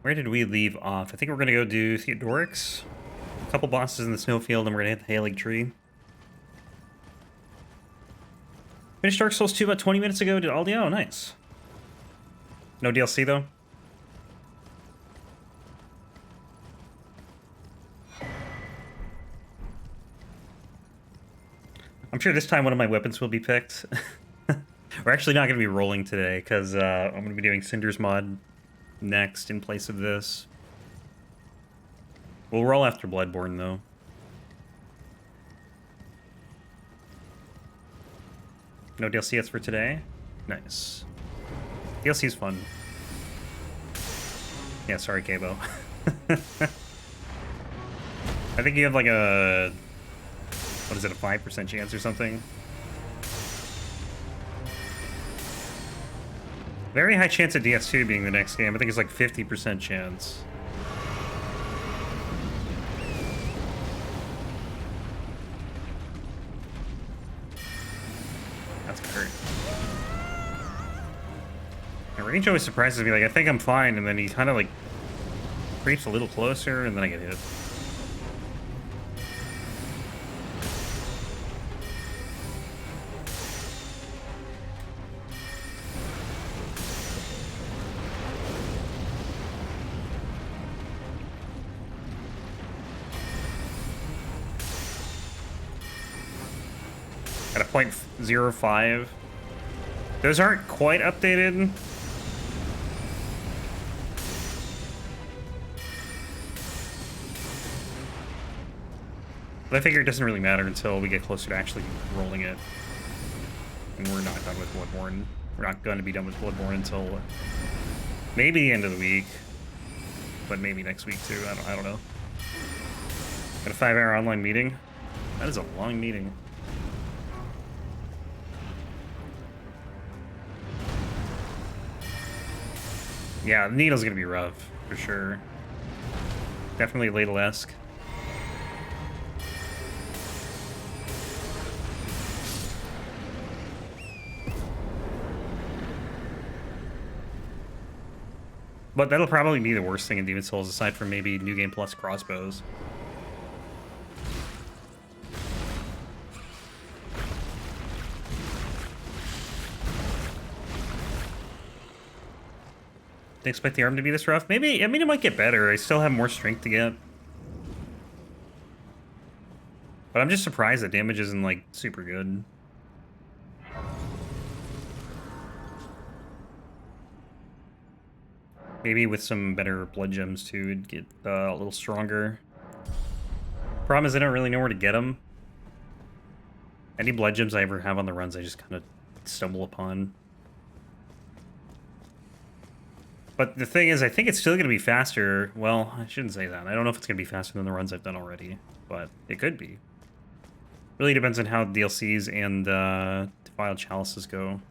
Where did we leave off? I think we're gonna go do Theodorix. A couple bosses in the Snowfield, and we're gonna hit the Haligtree. Finished Dark Souls 2 about 20 minutes ago. Did all the oh nice. No DLC though. I'm sure this time one of my weapons will be picked. We're actually not going to be rolling today because I'm going to be doing Cinder's mod next in place of this. We'll roll after Bloodborne though. No DLC yet for today? Nice. DLC is fun. Yeah, sorry, Cabo. I think you have like a... What is it, a 5% chance or something? Very high chance of DS2 being the next game. I think it's like 50% chance. That's gonna hurt. And Range always surprises me. Like, I think I'm fine, and then he kind of like creeps a little closer, and then I get hit. At a 0.05. Those aren't quite updated. But I figure it doesn't really matter until we get closer to actually rolling it. And we're not done with Bloodborne. We're not going to be done with Bloodborne until maybe the end of the week. But maybe next week too. I don't know. Got a 5-hour online meeting. That is a long meeting. Yeah, the needle's gonna be rough, for sure. Definitely Ladle-esque. But that'll probably be the worst thing in Demon's Souls, aside from maybe New Game Plus crossbows. Didn't expect the arm to be this rough. Maybe, I mean, it might get better. I still have more strength to get. But I'm just surprised that damage isn't, like, super good. Maybe with some better blood gems, too, it'd get a little stronger. Problem is I don't really know where to get them. Any blood gems I ever have on the runs, I just kind of stumble upon. But the thing is, I think it's still going to be faster. Well, I shouldn't say that. I don't know if it's going to be faster than the runs I've done already, but it could be. Really depends on how DLCs and Defiled Chalices go.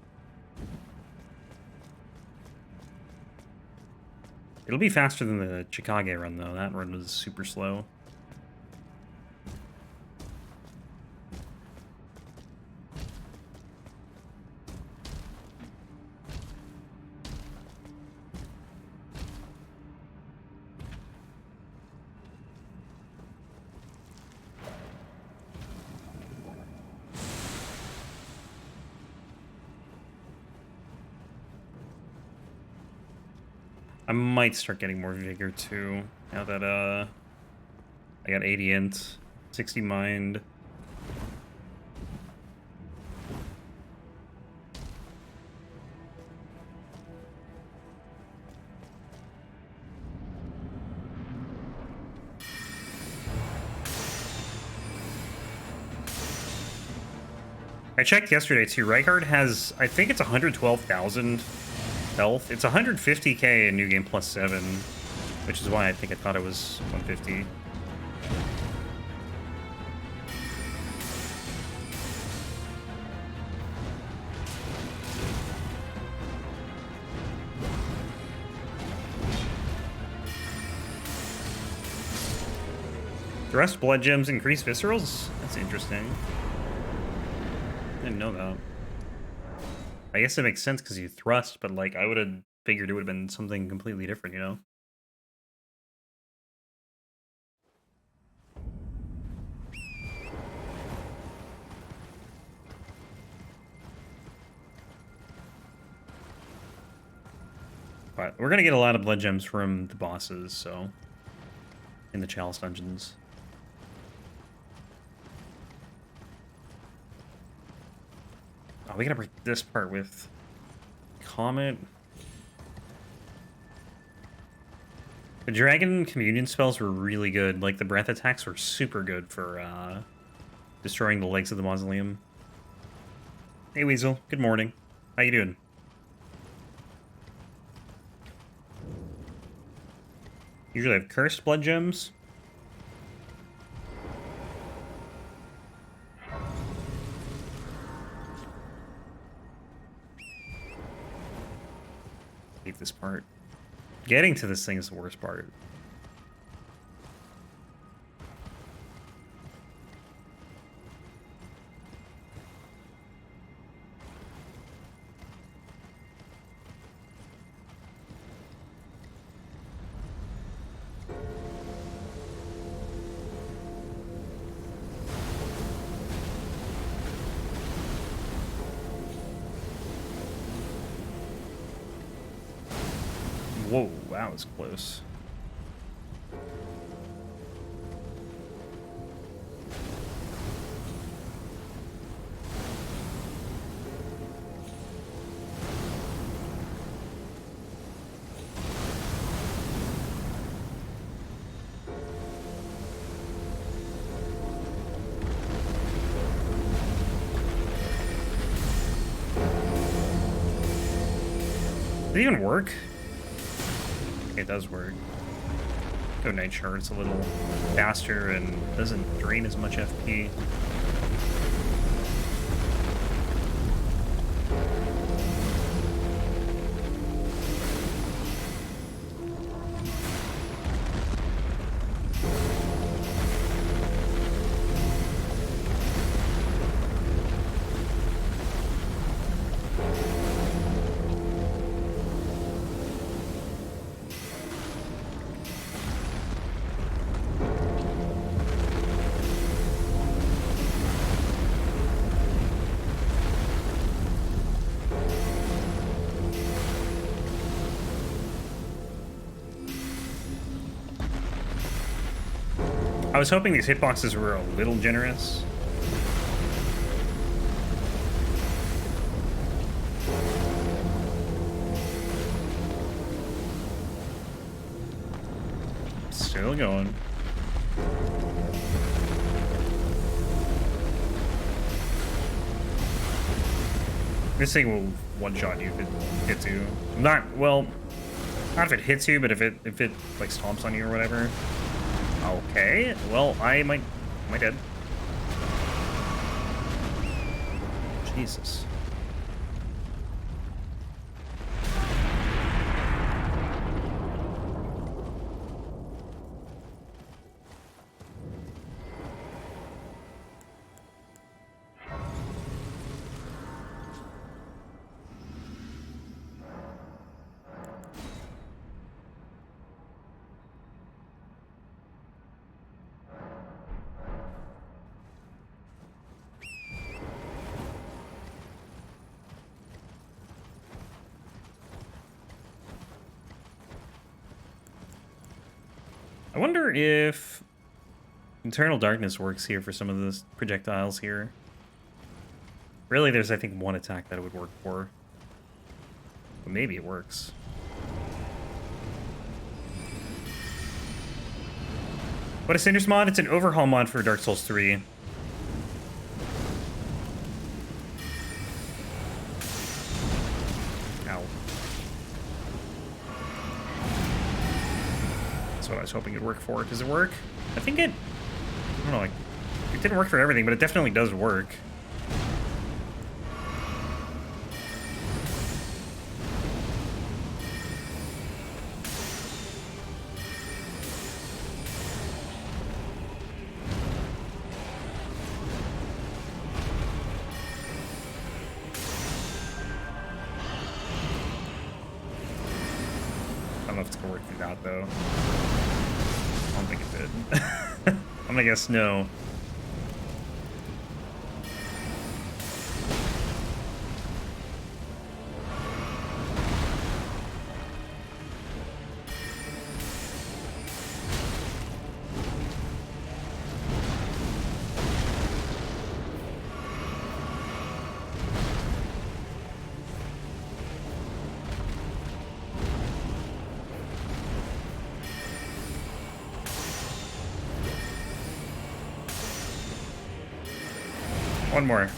It'll be faster than the Chicago run, though. That run was super slow. I might start getting more vigor too, now that I got 80 int, 60 mind. I checked yesterday too. Reinhardt has, I think it's 112,000 health. It's 150k in New Game Plus 7, which is why I think I thought it was 150. Thrust blood gems increase viscerals? That's interesting. I didn't know that. I guess it makes sense because you thrust, but like I would have figured it would have been something completely different, you know? But we're gonna get a lot of blood gems from the bosses, so in the chalice dungeons. Oh, we gotta break this part with Comet. The dragon communion spells were really good. Like, the breath attacks were super good for destroying the legs of the mausoleum. Hey, Weasel. Good morning. How you doing? Usually have cursed blood gems. Hate this part. Getting to this thing is the worst part. Whoa, that was close. Did it even work? It does work. Go Night Shard's a little faster and doesn't drain as much FP. I was hoping these hitboxes were a little generous. Still going. This thing will one-shot you if it hits you. Not, well, not if it hits you, but if it like stomps on you or whatever. Okay, well, am I dead? Jesus. I wonder if Internal Darkness works here for some of the projectiles here. Really, there's, I think, one attack that it would work for. But maybe it works. What is Cinder's mod? It's an overhaul mod for Dark Souls 3. That's what I was hoping it'd work for. Does it work? I think it... I don't know, like... It didn't work for everything, but it definitely does work. I don't know if it's gonna work through that, though. I don't think it did. I'm gonna guess no. One more.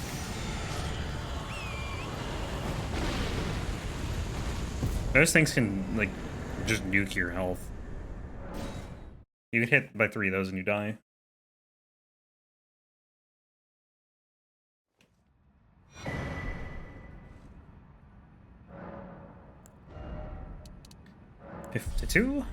Those things can, like, just nuke your health. You get hit by 3 of those and you die. $52?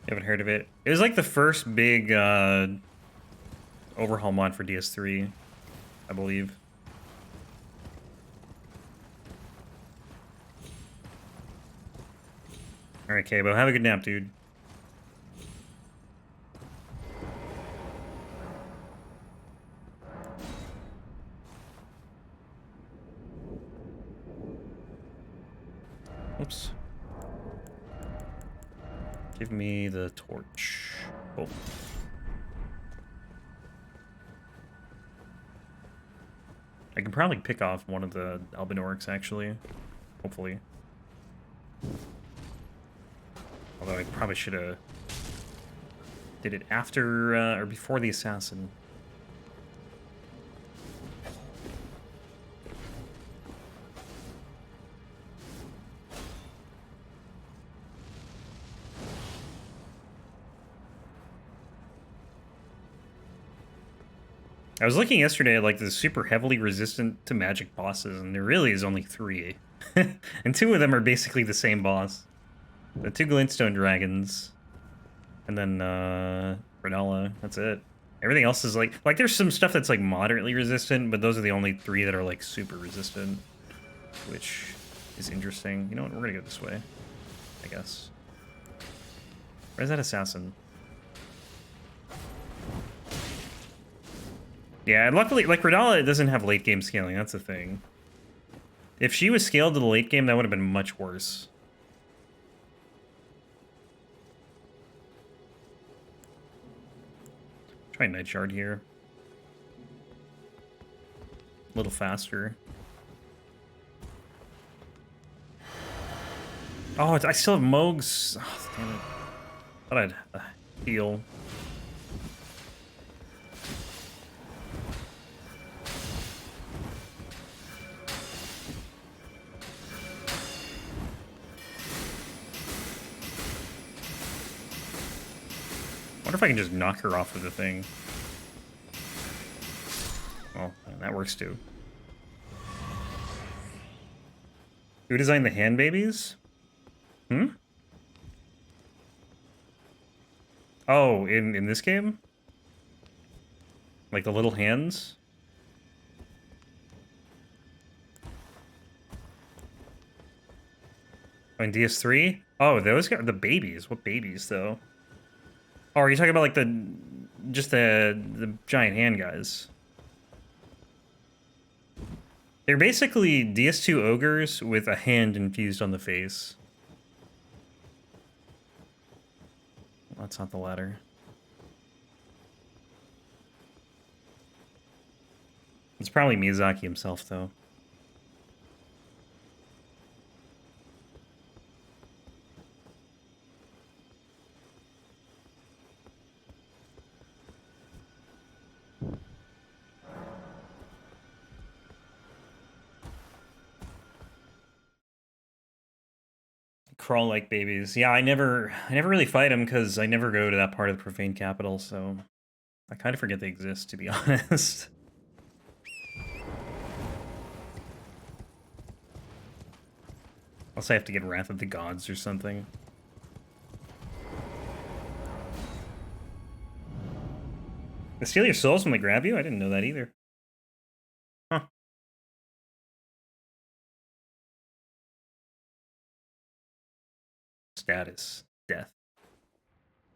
Haven't heard of it. It was like the first big overhaul mod for DS3, I believe. Alright, Cabo, have a good nap, dude. Oops. Give me the torch. Oh. I can probably pick off one of the Albinorics, actually. Hopefully. Although I probably should have did it after or before the assassin. I was looking yesterday at like the super heavily resistant to magic bosses, and there really is only 3. And 2 of them are basically the same boss. The 2 glintstone dragons. And then Renala, that's it. Everything else is like there's some stuff that's like moderately resistant, but those are the only 3 that are like super resistant. Which is interesting. You know what, we're gonna go this way, I guess. Where's that assassin? Yeah, luckily, like, Renala doesn't have late game scaling, that's the thing. If she was scaled to the late game, that would have been much worse. Try Night Shard here. A little faster. Oh, I still have Mogs. Oh, damn it. Thought I'd heal. I wonder if I can just knock her off of the thing. Well, that works too. Who designed the hand babies? Hmm? Oh, in this game? Like the little hands? Oh, in DS3? Oh, those got the babies. What babies, though? Oh, are you talking about like just the giant hand guys? They're basically DS2 ogres with a hand infused on the face. That's not the ladder. It's probably Miyazaki himself, though. Crawl like babies. Yeah, I never really fight them because I never go to that part of the profane capital, so I kind of forget they exist, to be honest. Unless I have to get Wrath of the Gods or something. They steal your souls when they grab you? I didn't know that either. Huh. Status. Death.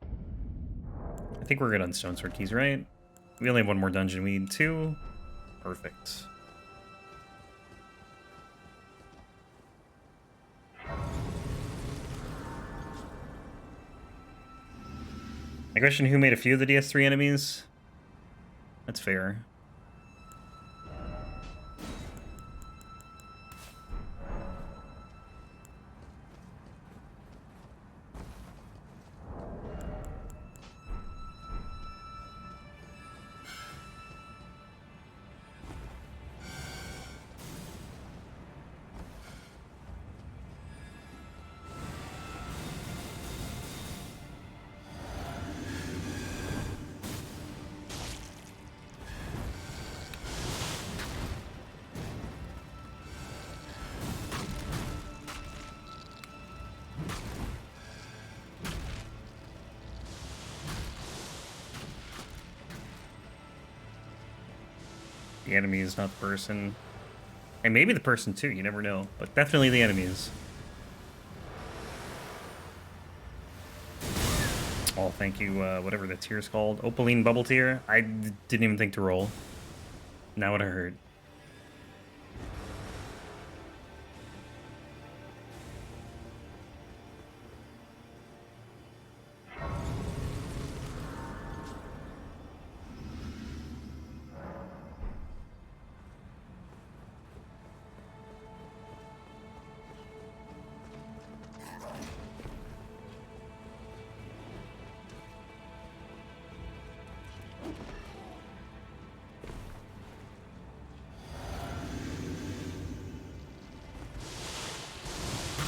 I think we're good on Stone Sword Keys, right? We only have one more dungeon. We need 2. Perfect. I question who made a few of the DS3 enemies. That's fair. The enemies, not the person. And maybe the person too, you never know. But definitely the enemies. Oh, thank you, whatever the tier's called. Opaline Bubble Tier. I didn't even think to roll. Now what I heard.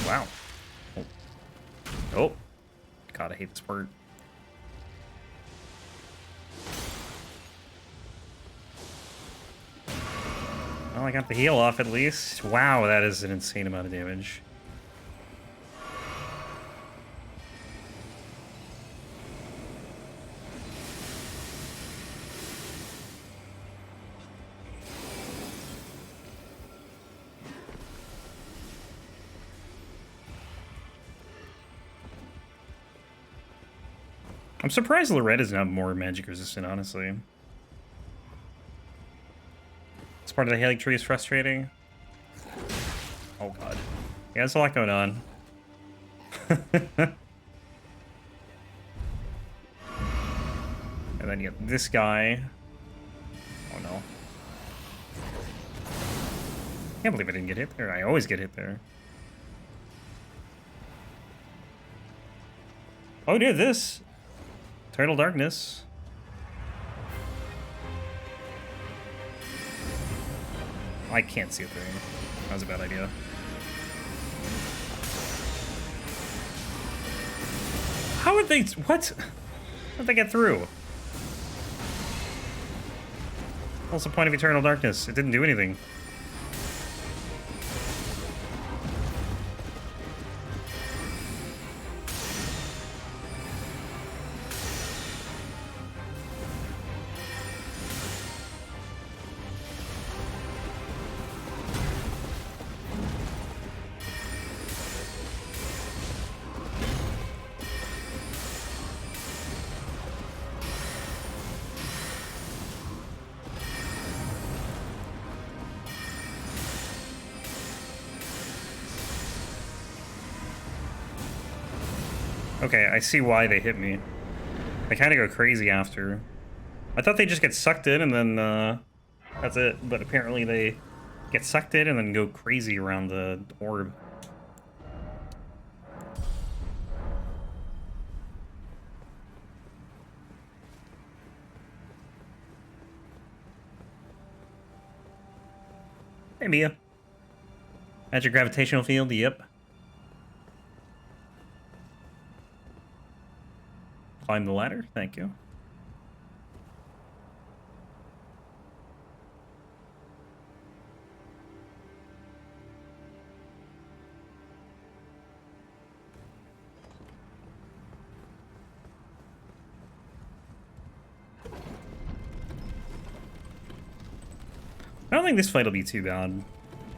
Wow. Oh. God, I hate this part. Well, I got the heal off at least. Wow, that is an insane amount of damage. I'm surprised Loretta's not more magic resistant, honestly. This part of the Haligtree is frustrating. Oh god. Yeah, there's a lot going on. And then you have this guy. Oh no. Can't believe I didn't get hit there. I always get hit there. Oh, dude, this. Eternal Darkness. I can't see a thing. That was a bad idea. How would they... What? How'd they get through? What's the point of Eternal Darkness? It didn't do anything. Okay, I see why they hit me. They kind of go crazy after. I thought they just get sucked in and then that's it. But apparently they get sucked in and then go crazy around the orb. Hey, Mia. Magic gravitational field, yep. Climb the ladder, thank you. I don't think this fight will be too bad.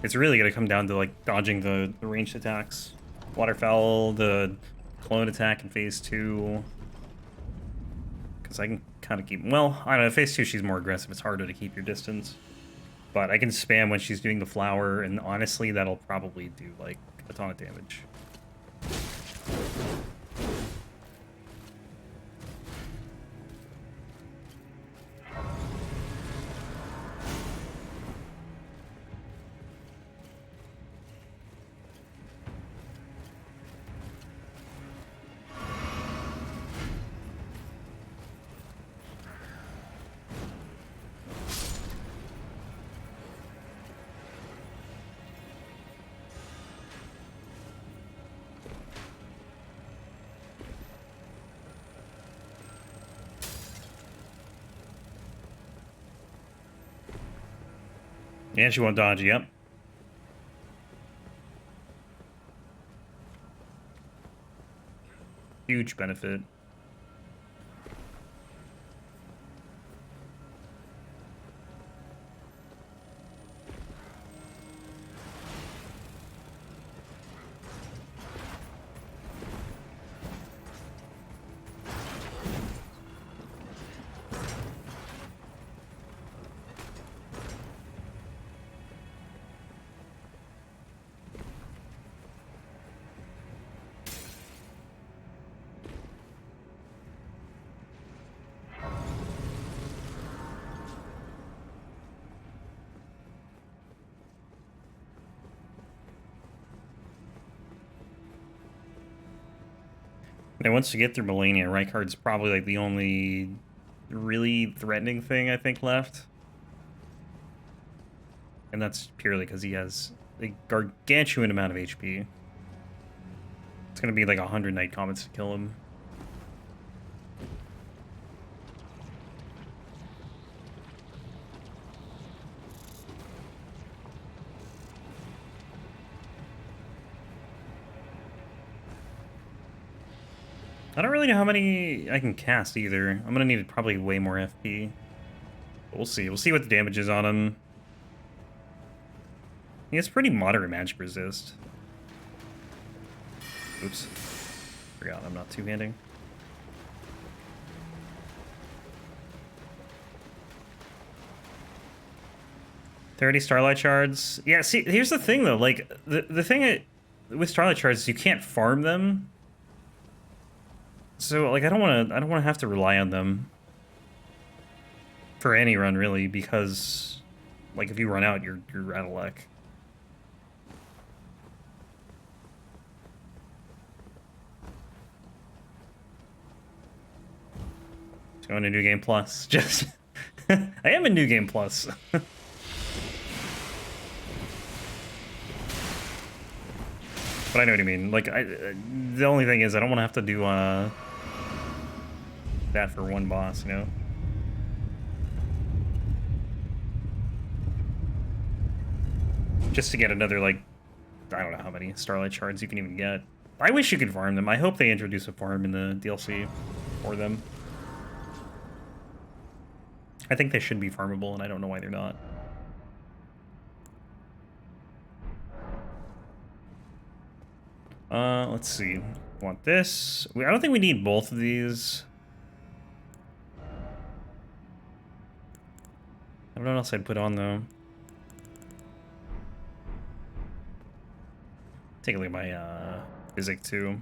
It's really going to come down to like dodging the ranged attacks. Waterfowl, the clone attack in phase 2. Because I can kind of keep... Well, I don't know, phase 2 she's more aggressive. It's harder to keep your distance. But I can spam when she's doing the flower, and honestly, that'll probably do like a ton of damage. Yeah, she won't dodge, yep. Huge benefit. And once you get through Malenia, Rykard's probably like the only really threatening thing I think left. And that's purely because he has a gargantuan amount of HP. It's gonna be like 100 Night Comets to kill him. I don't really know how many I can cast either. I'm gonna need probably way more FP. But we'll see. We'll see what the damage is on him. He has pretty moderate magic resist. Oops. Forgot I'm not two-handing. $30 Starlight Shards. Yeah, see, here's the thing though. Like, the thing with Starlight Shards is you can't farm them. So, like, I don't want to have to rely on them for any run, really, because, like, if you run out, you're out of luck. Just going to New Game Plus. Just, I am in New Game Plus. But I know what you mean. Like, the only thing is I don't want to have to do, that for one boss, you know? Just to get another, like, I don't know how many Starlight Shards you can even get. I wish you could farm them. I hope they introduce a farm in the DLC for them. I think they should be farmable, and I don't know why they're not. Let's see. Want this. I don't think we need both of these. I don't know what else I'd put on, though. Take a look at my, physic, too.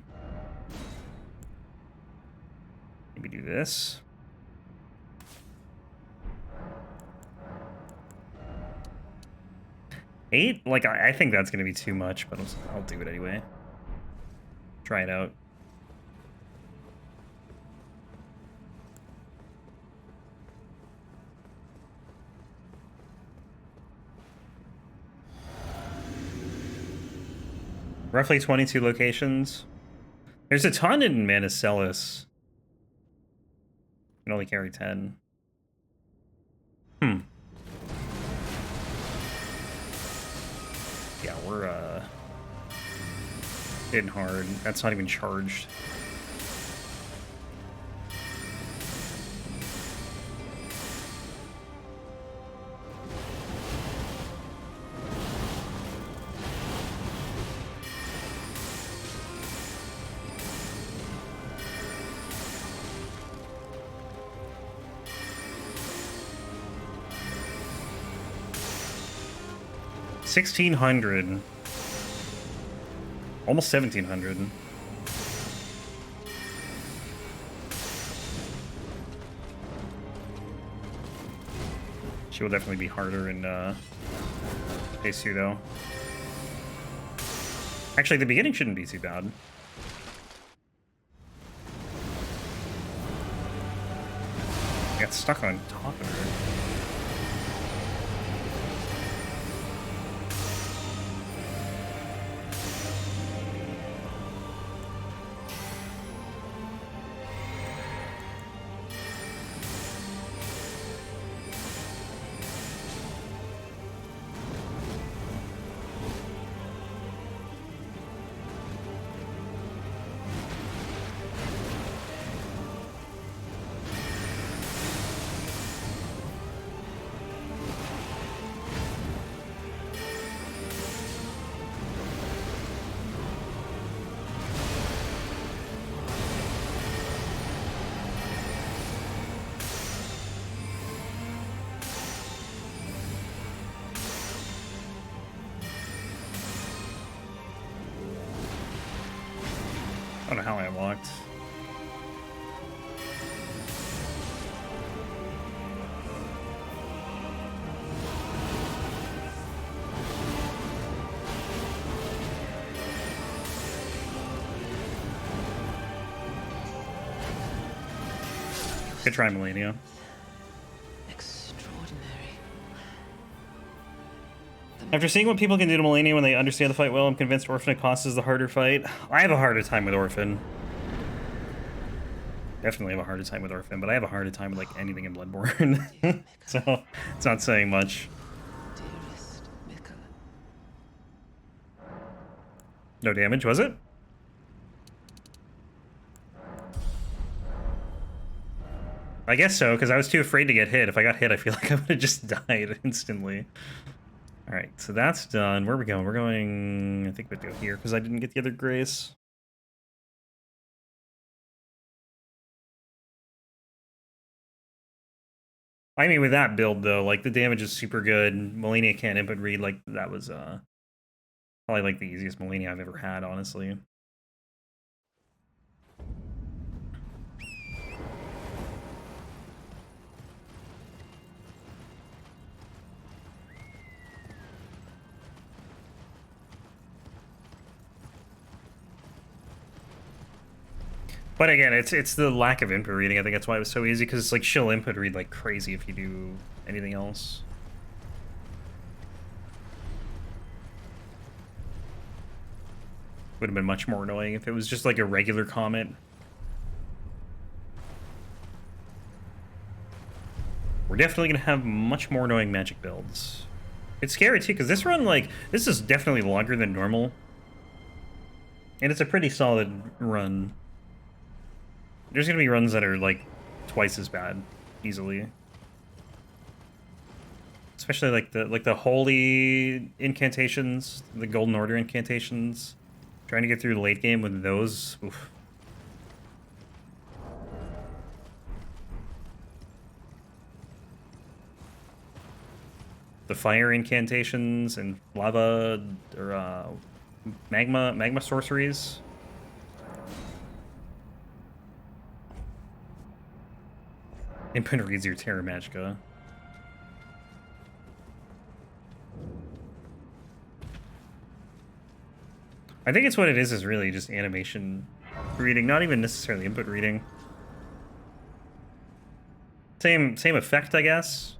Maybe do this. Eight? Like, I think that's gonna be too much, but I'll do it anyway. Try it out. Roughly 22 locations. There's a ton in Manicelis. You can only carry 10. Yeah, we're hitting hard. That's not even charged. $1,600. Almost 1,700. She will definitely be harder in phase 2, though. Actually, the beginning shouldn't be too bad. I got stuck on top of her. I don't know how I unlocked. Good try, Malenia. Extraordinary. After seeing what people can do to Malenia when they understand the fight well, I'm convinced Orphan causes the harder fight. I have a harder time with Orphan. Definitely have a harder time with Orphan, but I have a harder time with like anything in Bloodborne. So it's not saying much. Dearest Miquella. No damage, was it? I guess so, because I was too afraid to get hit. If I got hit, I feel like I would have just died instantly. Alright, so that's done. Where are we going? We're going... I think we'd go here, because I didn't get the other grace. I mean, with that build, though, like, the damage is super good. Malenia can't input read, like, that was, probably, like, the easiest Malenia I've ever had, honestly. But again, it's the lack of input reading. I think that's why it was so easy, because it's like she'll input read like crazy if you do anything else. Would have been much more annoying if it was just like a regular comment. We're definitely going to have much more annoying magic builds. It's scary too, because this run, like, this is definitely longer than normal. And it's a pretty solid run. There's gonna be runs that are like twice as bad, easily. Especially like the holy incantations, the Golden Order incantations. Trying to get through the late game with those. Oof. The fire incantations and lava or magma sorceries. Input reads your Terra Magica. I think it's what it is really just animation reading, not even necessarily input reading. Same effect, I guess.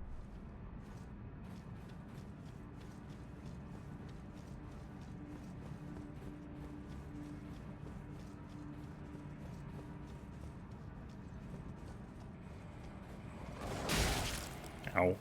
Ow.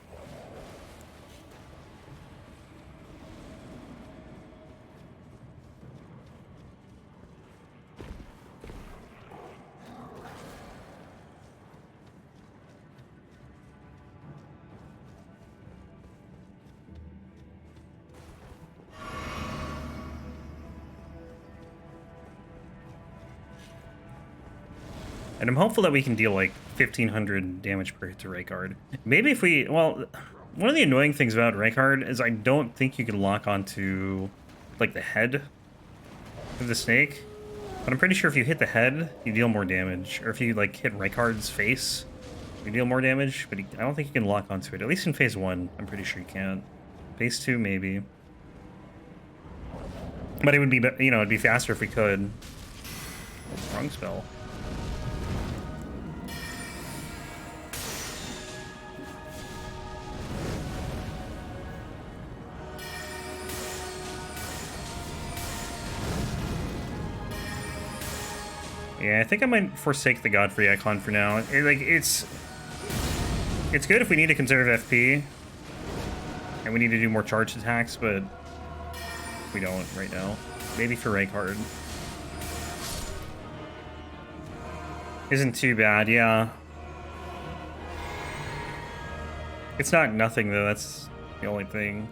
And I'm hopeful that we can deal like 1500 damage per hit to Rykard. Maybe if we, well, one of the annoying things about Rykard is I don't think you can lock onto like the head of the snake. But I'm pretty sure if you hit the head, you deal more damage. Or if you like hit Rykard's face, you deal more damage. But I don't think you can lock onto it. At least in phase 1, I'm pretty sure you can't. Phase 2, maybe. But it would be, you know, it'd be faster if we could. Oh, wrong spell. Yeah, I think I might forsake the Godfrey icon for now. It's good if we need to conserve FP. And we need to do more charged attacks, but we don't right now. Maybe for Rykard. Isn't too bad, yeah. It's not nothing, though. That's the only thing.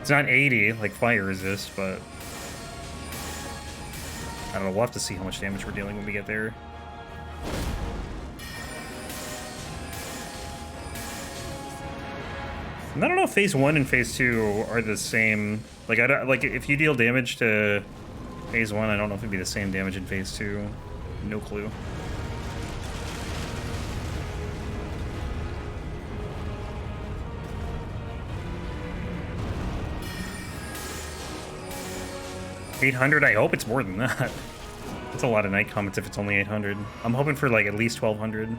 It's not 80, like fire resist, but... I don't know, we'll have to see how much damage we're dealing when we get there. And I don't know if phase 1 and phase 2 are the same. Like, I don't, like if you deal damage to phase 1, I don't know if it'd be the same damage in phase 2. No clue. $800, I hope it's more than that. That's a lot of night comments if it's only 800. I'm hoping for like at least 1200.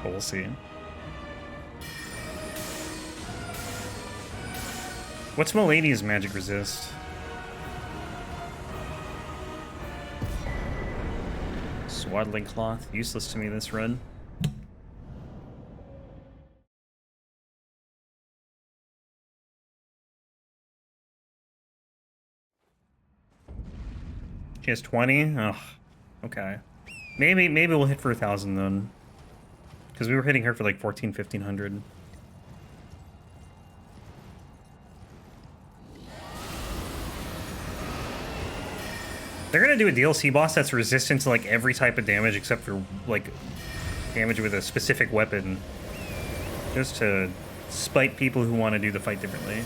But we'll see. What's Malenia's magic resist? Swaddling cloth, useless to me this run. She has 20? Ugh. Okay. Maybe we'll hit for 1,000 then. Because we were hitting her for like 1,500. They're gonna do a DLC boss that's resistant to like every type of damage except for like damage with a specific weapon. Just to spite people who want to do the fight differently.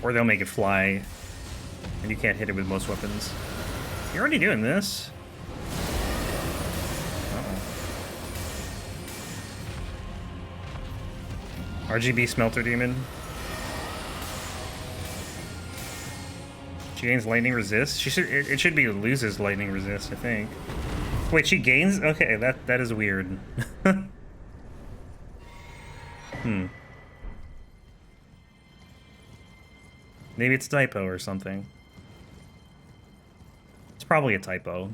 Or they'll make it fly and you can't hit it with most weapons. You're already doing this. RGB Smelter Demon. She gains lightning resist. It should be loses lightning resist, I think. Wait, she gains? Okay, that is weird. Maybe it's a typo or something. It's probably a typo.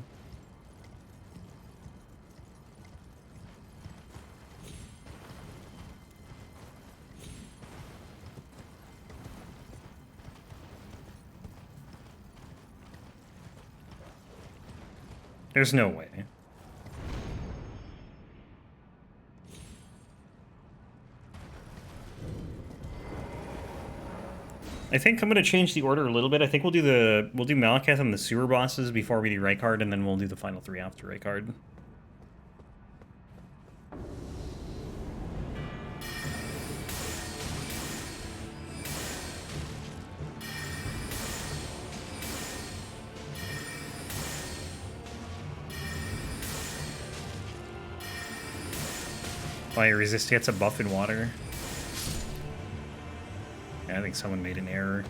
There's no way. I think I'm gonna change the order a little bit. I think we'll do Malekith and the sewer bosses before we do Rykard, and then we'll do the final 3 after Rykard. Fire resist gets a buff in water. Yeah, I think someone made an error.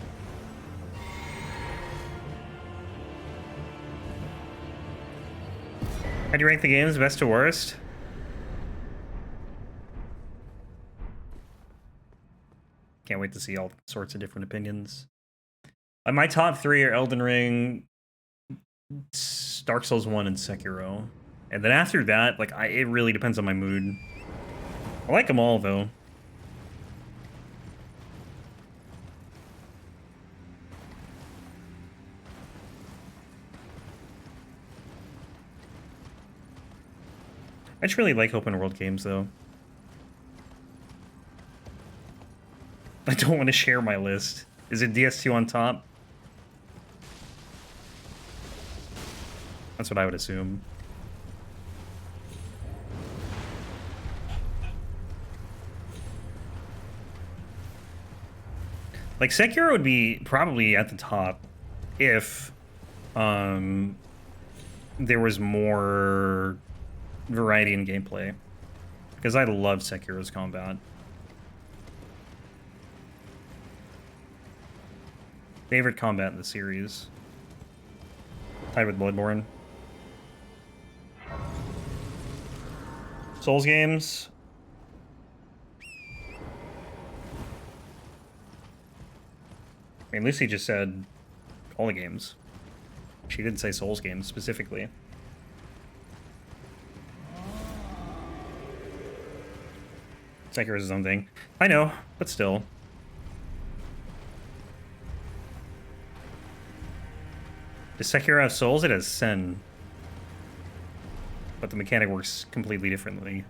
How do you rank the games, best to worst? Can't wait to see all sorts of different opinions. My top 3 are Elden Ring, Dark Souls 1, and Sekiro. And then after that, like, it really depends on my mood. I like them all, though. I just really like open world games, though. I don't want to share my list. Is it DS2 on top? That's what I would assume. Like, Sekiro would be probably at the top if there was more variety in gameplay. Because I love Sekiro's combat. Favorite combat in the series. Tied with Bloodborne. Souls games. I mean, Lucy just said all the games. She didn't say Souls games specifically. Sekiro is his own thing. I know, but still. Does Sekiro have souls? It has Sen. But the mechanic works completely differently.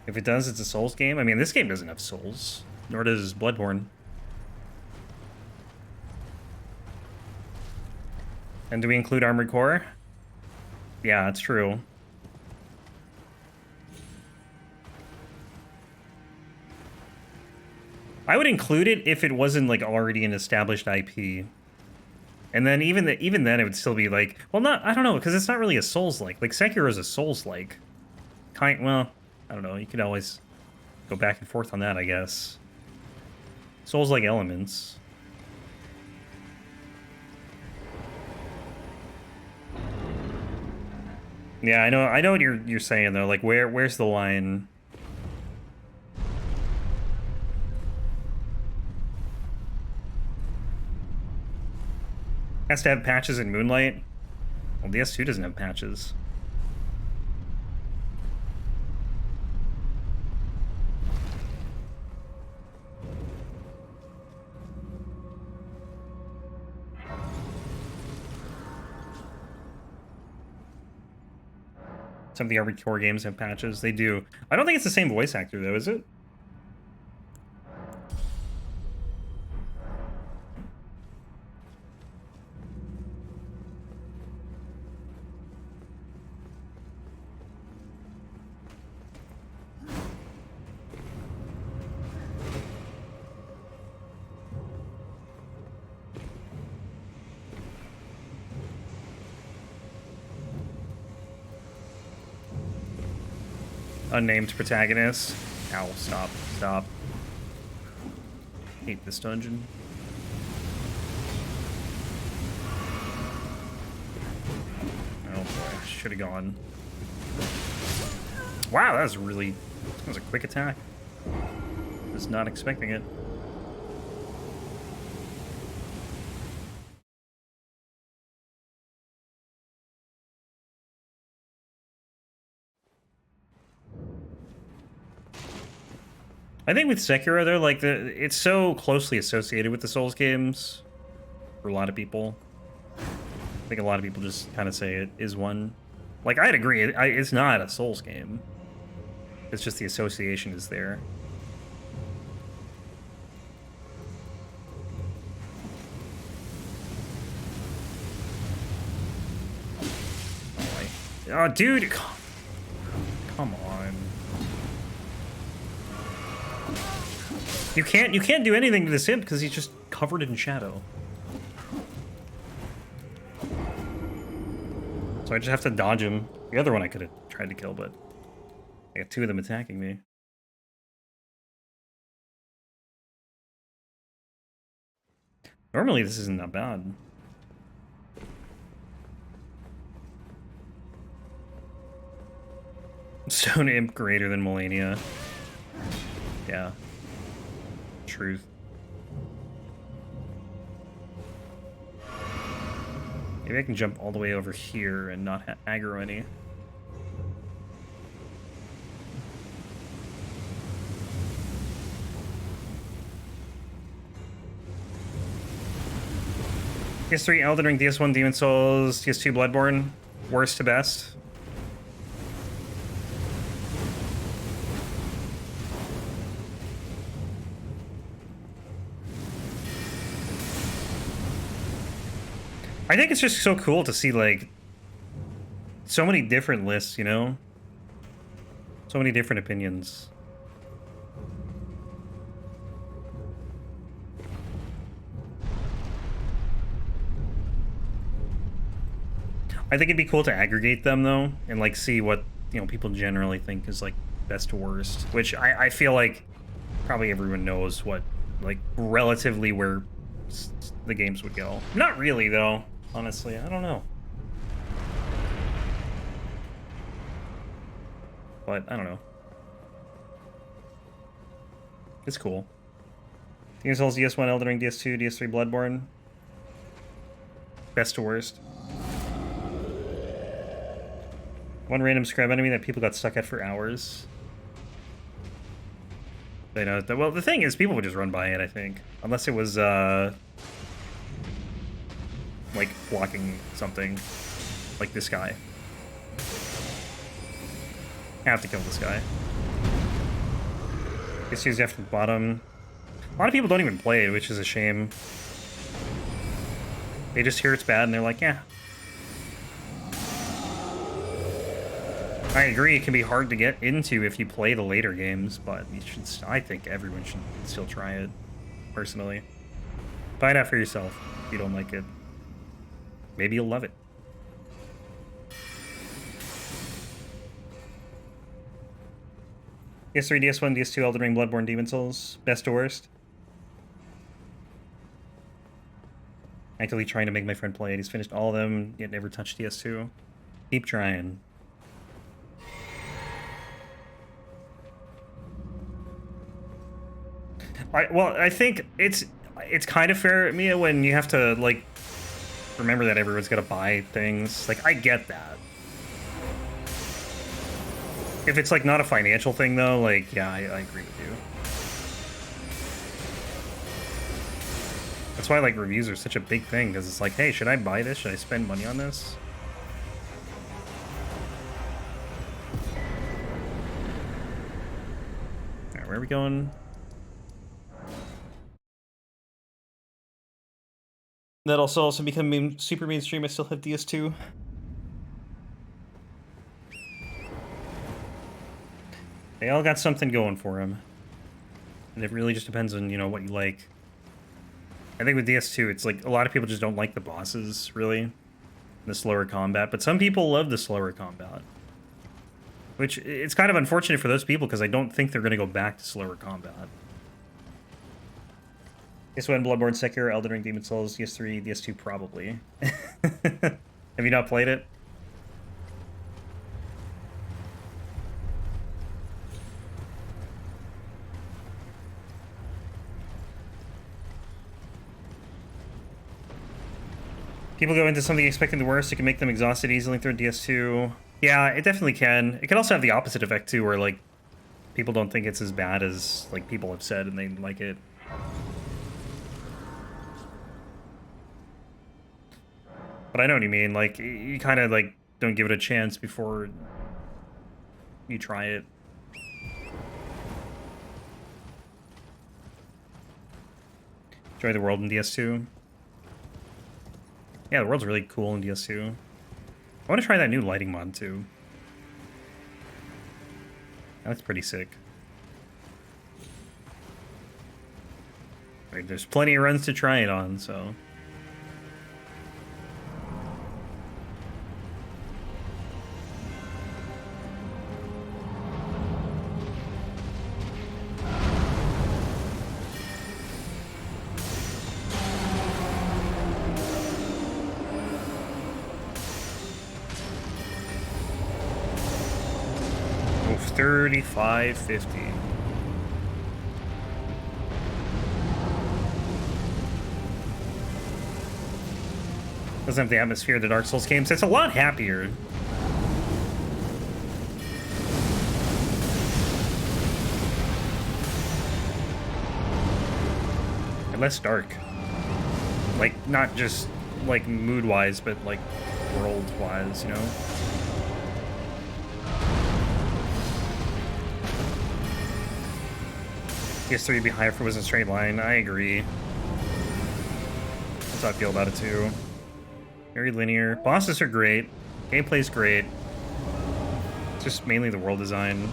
If it does, it's a Souls game. I mean, this game doesn't have souls. Nor does Bloodborne. And do we include Armored Core? Yeah, that's true. I would include it if it wasn't, like, already an established IP. And then even then it would still be like, well, not, I don't know, because it's not really a Souls-like. Like Sekiro is a Souls-like. Well, I don't know. You could always go back and forth on that, I guess. Souls-like elements. Yeah, I know what you're saying though. Like, where's the line? Has to have patches in Moonlight. Well, DS2 doesn't have patches. Some of the Armored Core games have patches. They do. I don't think it's the same voice actor, though, is it? Unnamed protagonist. Ow, stop, stop. Hate this dungeon. Oh boy, should have gone. Wow, that was a quick attack. Was not expecting it. I think with Sekiro, though, like, it's so closely associated with the Souls games for a lot of people. I think a lot of people just kind of say it is one. Like, I'd agree, it's not a Souls game. It's just the association is there. Oh, dude! Come on. You can't do anything to this imp because he's just covered in shadow. So I just have to dodge him. The other one I could have tried to kill, but I got two of them attacking me. Normally this isn't that bad. Stone imp greater than Malenia. Yeah. Truth. Maybe I can jump all the way over here and not aggro any. DS3 Elden Ring, DS1 Demon Souls, DS2 Bloodborne, worst to best. I think it's just so cool to see, like, so many different lists, you know? So many different opinions. I think it'd be cool to aggregate them, though, and, like, see what, you know, people generally think is, like, best to worst. Which I feel like probably everyone knows what, like, relatively where the games would go. Not really, though. Honestly, I don't know. But, I don't know. It's cool. Demon Souls, DS1, Elden Ring, DS2, DS3, Bloodborne. Best to worst. One random scrap enemy that people got stuck at for hours. They know that, well, the thing is, people would just run by it, I think. Unless it was, like, blocking something. Like this guy. I have to kill this guy. Guess he's after the bottom. A lot of people don't even play it, which is a shame. They just hear it's bad and they're like, yeah. I agree, it can be hard to get into if you play the later games, but you should, I think everyone should still try it, personally. Find out for yourself if you don't like it. Maybe you'll love it. DS3, DS1, DS2, Elden Ring, Bloodborne, Demon Souls. Best to worst? Actively trying to make my friend play it. He's finished all of them, yet never touched DS2. Keep trying. Well, I think it's kind of fair, Mia, when you have to, like, remember that everyone's gonna buy things. Like, I get that. If it's, like, not a financial thing, though, like, yeah, I agree with you. That's why, like, reviews are such a big thing, because it's like, hey, should I buy this? Should I spend money on this? Alright, where are we going? That'll also become super mainstream. I still have DS2. They all got something going for them. And it really just depends on, you know, what you like. I think with DS2, it's like a lot of people just don't like the bosses, really. The slower combat. But some people love the slower combat. Which, it's kind of unfortunate for those people, because I don't think they're going to go back to slower combat. DS1, Bloodborne, Sekiro, Elden Ring, Demon Souls, DS3, DS2, probably. Have you not played it? People go into something expecting the worst. It can make them exhausted easily through DS2. Yeah, it definitely can. It can also have the opposite effect, too, where, like, people don't think it's as bad as, like, people have said, and they like it. But I know what you mean. Like, you kind of, like, don't give it a chance before you try it. Enjoy the world in DS2. Yeah, the world's really cool in DS2. I want to try that new lighting mod, too. That's pretty sick. Right, there's plenty of runs to try it on, so... Oof, 35.50. Doesn't have the atmosphere of the Dark Souls games. It's a lot happier. And less dark. Like, not just, like, mood-wise, but, like, world-wise, you know? PS3 would be higher if it was a straight line. I agree. That's how I feel about it, too. Very linear. Bosses are great. Gameplay's great. It's just mainly the world design.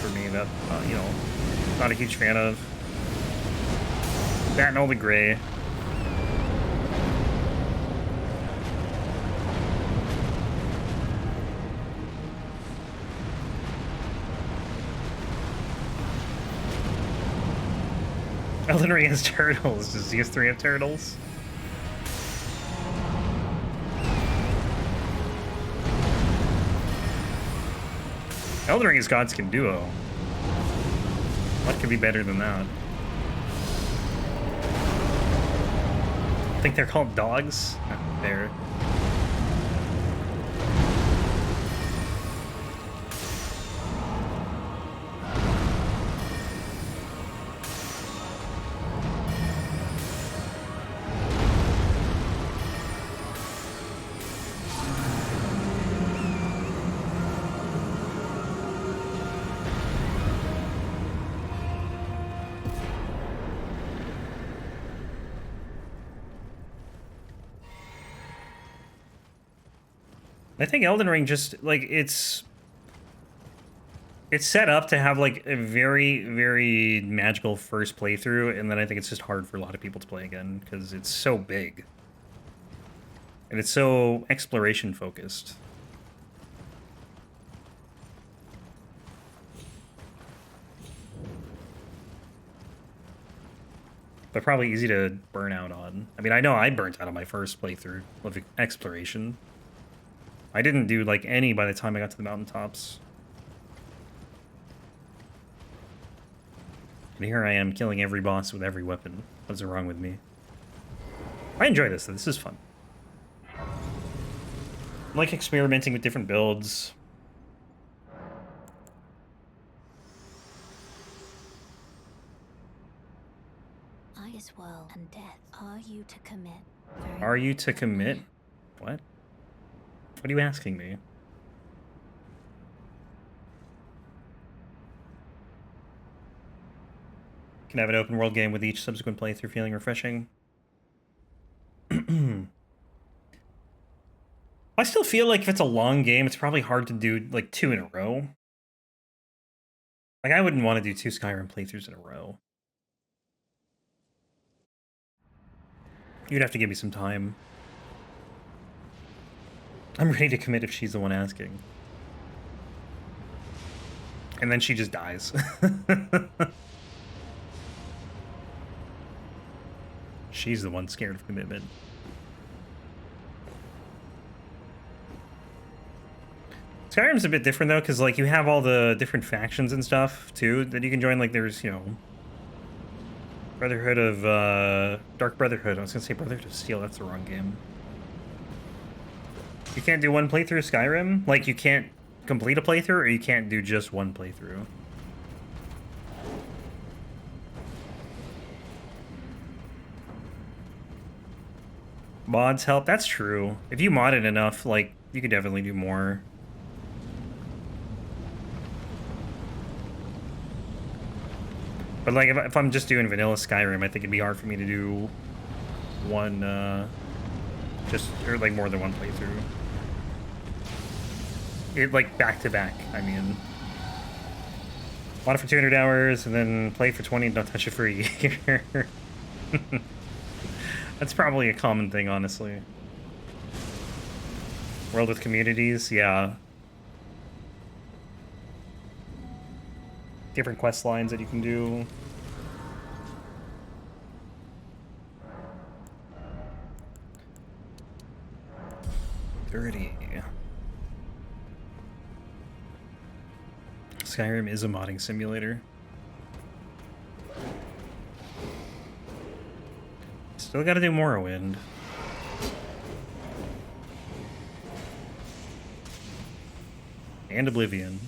For me, that, you know, not a huge fan of. That and all the gray. Elden Ring has turtles. Does DS3 have turtles? Elden Ring is Godskin Duo. What could be better than that? I think they're called dogs. They're... I think Elden Ring just, like, it's It's set up to have like a very, very magical first playthrough, and then I think it's just hard for a lot of people to play again because it's so big. And it's so exploration focused. But probably easy to burn out on. I mean, I know I burnt out on my first playthrough of exploration. I didn't do like any by the time I got to the mountaintops. And here I am killing every boss with every weapon. What's wrong with me? I enjoy this, though. This is fun. I like experimenting with different builds. I as well and death. Are you to commit? Are you to commit? What? What are you asking me? Can have an open world game with each subsequent playthrough feeling refreshing. I still feel like if it's a long game, it's probably hard to do like 2 in a row. Like I wouldn't want to do 2 Skyrim playthroughs in a row. You'd have to give me some time. I'm ready to commit if she's the one asking. And then she just dies. She's the one scared of commitment. Skyrim's a bit different though, because like you have all the different factions and stuff too that you can join. Like there's, you know, Brotherhood of Dark Brotherhood. I was gonna say Brotherhood of Steel. That's the wrong game. You can't do one playthrough of Skyrim. Like you can't complete a playthrough, or you can't do just one playthrough. Mods help. That's true. If you mod it enough, like you could definitely do more. But like if I'm just doing vanilla Skyrim, I think it'd be hard for me to do one, or like more than one playthrough. It like back to back. I mean, mod it for 200 hours and then play for 20 and don't touch it for a year. That's probably a common thing, honestly. World with communities, yeah. Different quest lines that you can do. Skyrim is a modding simulator. Still gotta do Morrowind. And Oblivion.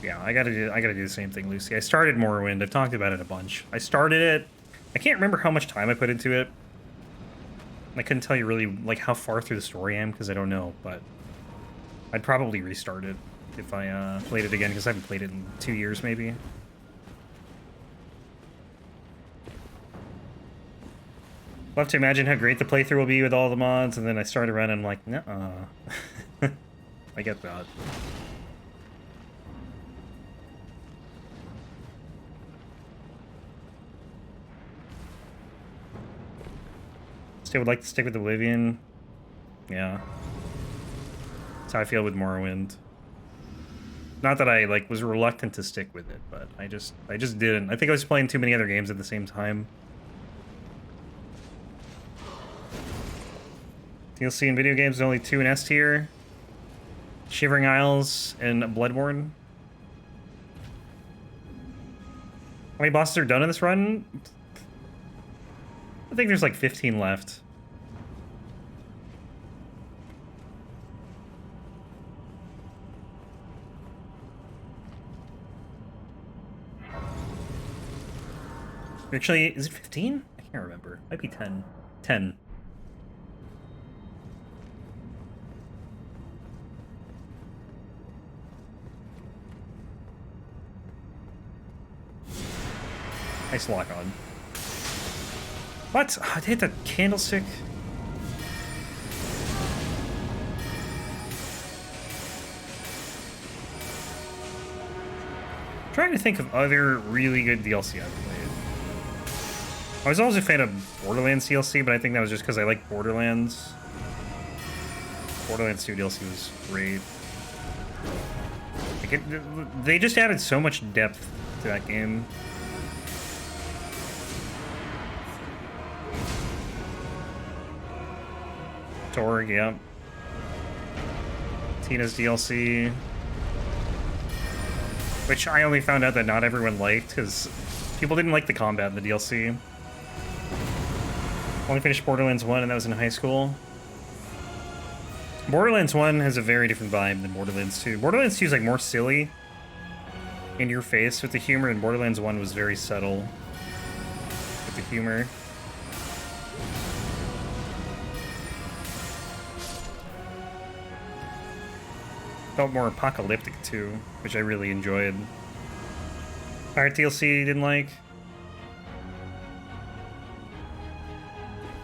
Yeah, I gotta do the same thing, Lucy. I started Morrowind. I've talked about it a bunch. I started it. I can't remember how much time I put into it. I couldn't tell you really like how far through the story I am because I don't know, but I'd probably restart it if I played it again because I haven't played it in 2 years maybe. Love to imagine how great the playthrough will be with all the mods, and then I start around and I'm like, nuh-uh. I get that. Still would like to stick with Oblivion. Yeah. That's how I feel with Morrowind. Not that I like was reluctant to stick with it, but I just didn't. I think I was playing too many other games at the same time. DLC in video games, only 2 in S tier. Shivering Isles and Bloodborne. How many bosses are done in this run? I think there's like 15 left. Actually, is it 15? I can't remember. Might be 10. 10. Nice lock on. What? Oh, I hit the candlestick. Trying to think of other really good DLC I've played. I was always a fan of Borderlands DLC, but I think that was just because I like Borderlands. Borderlands 2 DLC was great. Like they just added so much depth to that game. Torg, yeah. Tina's DLC. Which I only found out that not everyone liked, because people didn't like the combat in the DLC. Only finished Borderlands 1, and that was in high school. Borderlands 1 has a very different vibe than Borderlands 2. Borderlands 2 is like more silly, in your face with the humor, and Borderlands 1 was very subtle with the humor. Felt more apocalyptic too, which I really enjoyed. Pirate DLC didn't like.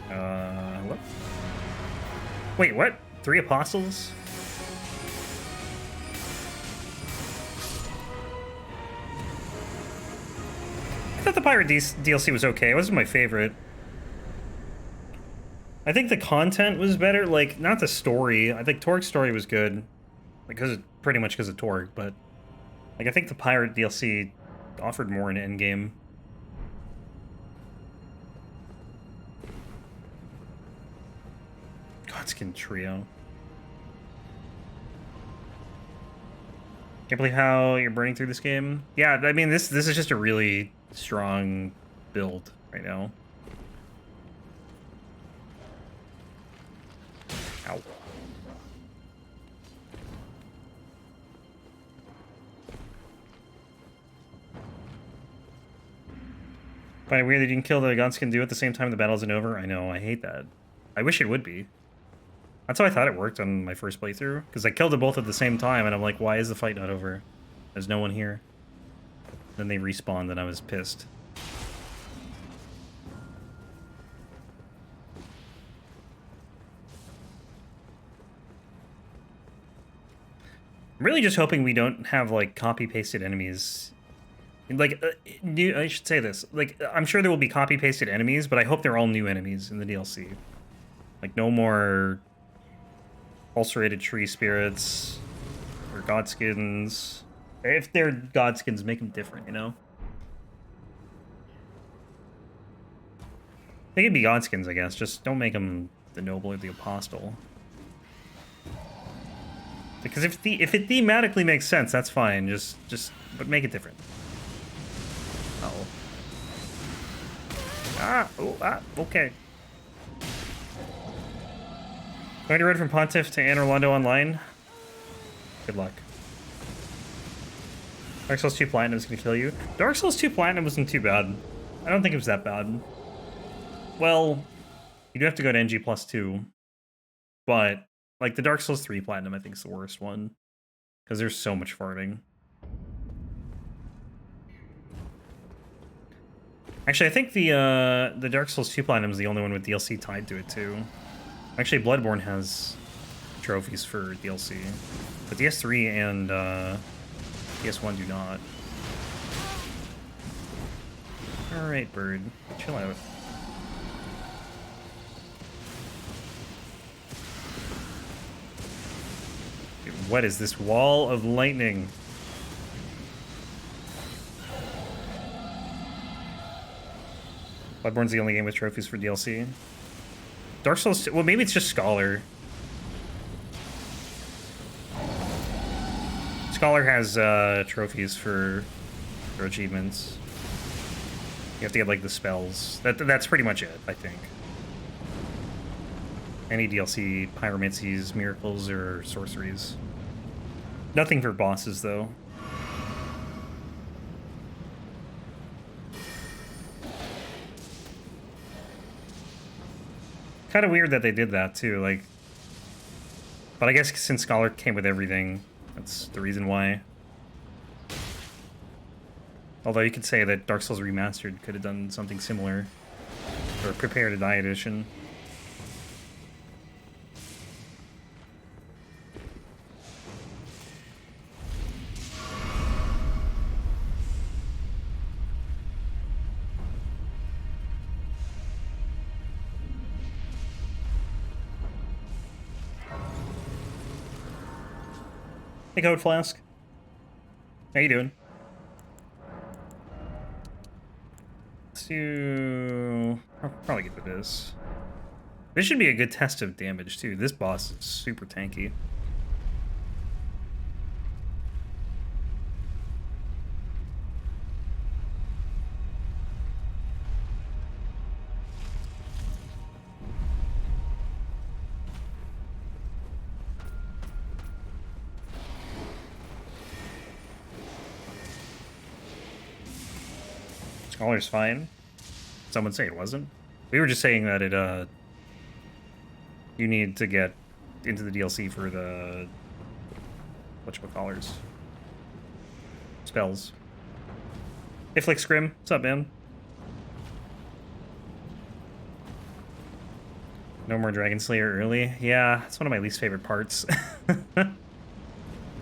What? Wait, what? 3 Apostles? I thought the Pirate DLC was okay. It wasn't my favorite. I think the content was better, like, not the story. I think Torg's story was good. Because pretty much because of Torg, but like I think the Pirate DLC offered more in endgame. Godskin Trio. Can't believe how you're burning through this game. Yeah, I mean this is just a really strong build right now. Ow. Find it weird that you can kill the Godskin Duo at the same time the battle isn't over? I know, I hate that. I wish it would be. That's how I thought it worked on my first playthrough, because I killed them both at the same time, and I'm like, why is the fight not over? There's no one here. Then they respawned, and I was pissed. I'm really just hoping we don't have, like, copy-pasted enemies. Like, I should say this. Like, I'm sure there will be copy-pasted enemies, but I hope they're all new enemies in the DLC. Like, no more ulcerated tree spirits or godskins. If they're godskins, make them different, you know? They could be godskins, I guess. Just don't make them the noble or the apostle. Because if it thematically makes sense, that's fine. But make it different. Uh-oh. Okay. Going to read from Pontiff to Anne Orlando online? Good luck. Dark Souls 2 Platinum is going to kill you. Dark Souls 2 Platinum wasn't too bad. I don't think it was that bad. Well, you do have to go to NG plus 2. But, like, the Dark Souls 3 Platinum, I think, is the worst one. Because there's so much farming. Actually, I think the Dark Souls 2 Platinum is the only one with DLC tied to it, too. Actually, Bloodborne has trophies for DLC. But DS3 and PS1 do not. Alright, bird. Chill out. Dude, what is this wall of lightning? Bloodborne's the only game with trophies for DLC. Dark Souls 2, well, maybe it's just Scholar. Scholar has trophies for achievements. You have to get, like, the spells. That's pretty much it, I think. Any DLC, pyromancies, miracles, or sorceries. Nothing for bosses, though. Kind of weird that they did that, too, like... But I guess since Scholar came with everything, that's the reason why. Although you could say that Dark Souls Remastered could have done something similar. Or Prepare to Die edition. Hey, Code Flask. How you doing? Let's do... I'll probably get to this. This should be a good test of damage, too. This boss is super tanky. Scholar's fine. Some would say it wasn't. We were just saying that it, you need to get into the DLC for the... whatchamacallers? Spells. Hey, Flick Scrim. What's up, man? No more Dragon Slayer early? Yeah, it's one of my least favorite parts.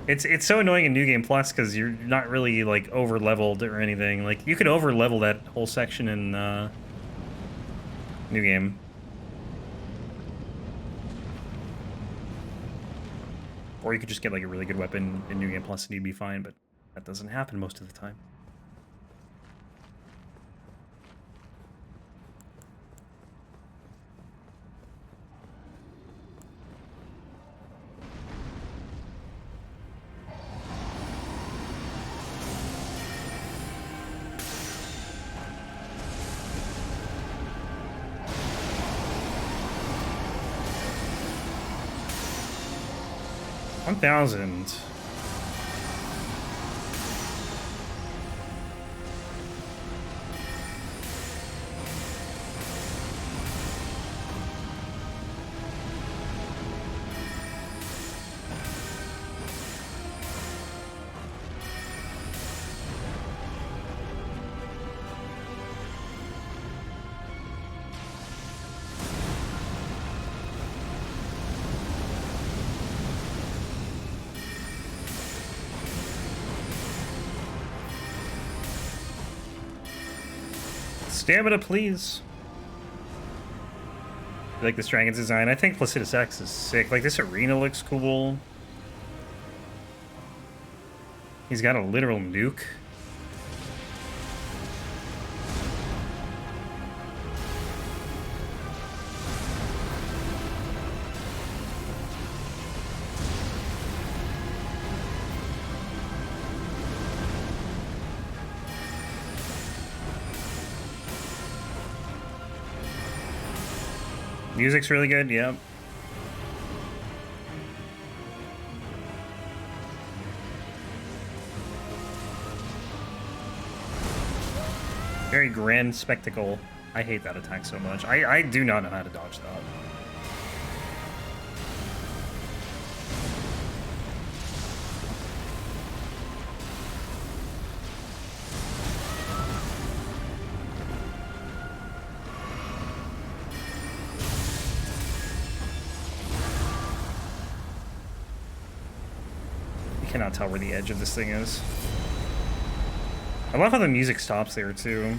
It's so annoying in New Game Plus because you're not really, like, over-leveled or anything. Like, you could over-level that whole section in, New Game. Or you could just get, like, a really good weapon in New Game Plus and you'd be fine, but that doesn't happen most of the time. $1,000. Stamina, please. You like this dragon's design? I think Placidusax is sick. Like, this arena looks cool. He's got a literal nuke. Music's really good, yeah. Very grand spectacle. I hate that attack so much. I do not know how to dodge that. Cannot tell where the edge of this thing is. I love how the music stops there too.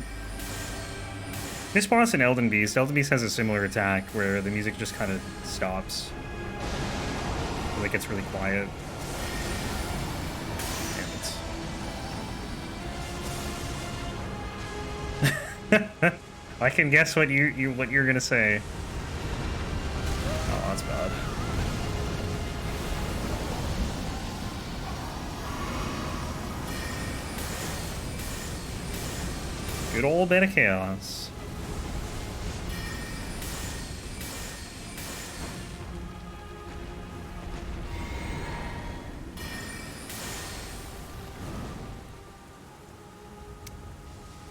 This boss in Elden Beast has a similar attack where the music just kind of stops. It gets really quiet. Damn it. I can guess what you're gonna say. Oh, that's bad. Good old bit of chaos.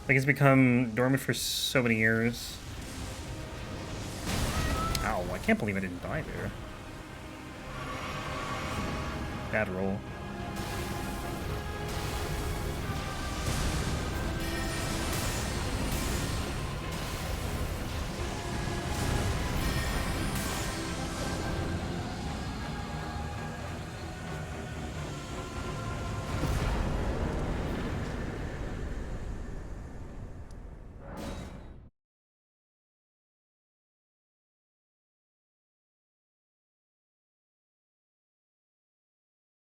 Like, it's become dormant for so many years. Ow, I can't believe I didn't die there. Bad roll.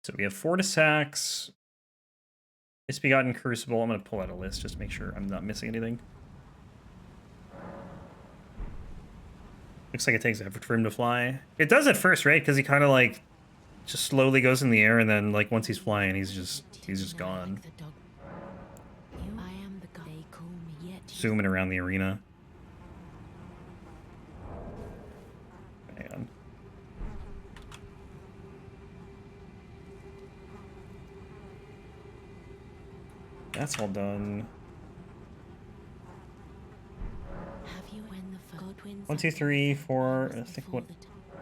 So we have Fortisax, Misbegotten, Crucible. I'm going to pull out a list just to make sure I'm not missing anything. Looks like it takes effort for him to fly. It does at first, right? Because he kind of like just slowly goes in the air, and then like once he's flying, he's just gone. Zooming around the arena. Hang on. That's all done. 1, 2, 3, 4. I think what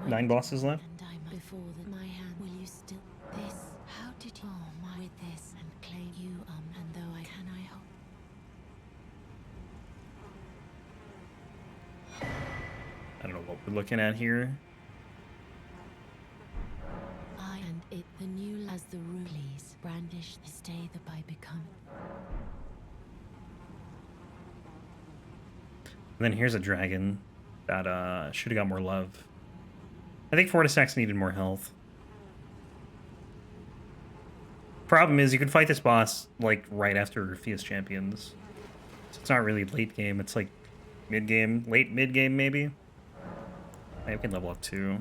9 bosses left. Before my hand, will you still this? How did you with this and claim you and though I hope. I don't know what we're looking at here. I and it the new as the rulees brandish the stay that I become. And then here's a dragon that should have got more love. I think Fortisax needed more health. Problem is, you can fight this boss like right after Fierce Champions. So it's not really late game, it's like mid game, late mid game maybe. I can level up too.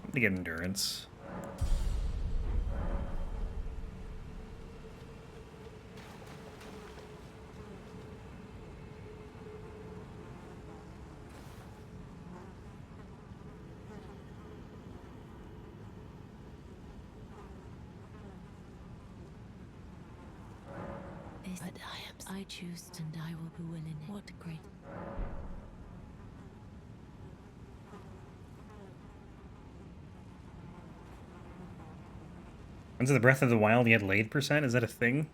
I'm gonna get endurance. But I choose and I will be willing. What great. Into the Breath of the Wild, you had laid %? Is that a thing?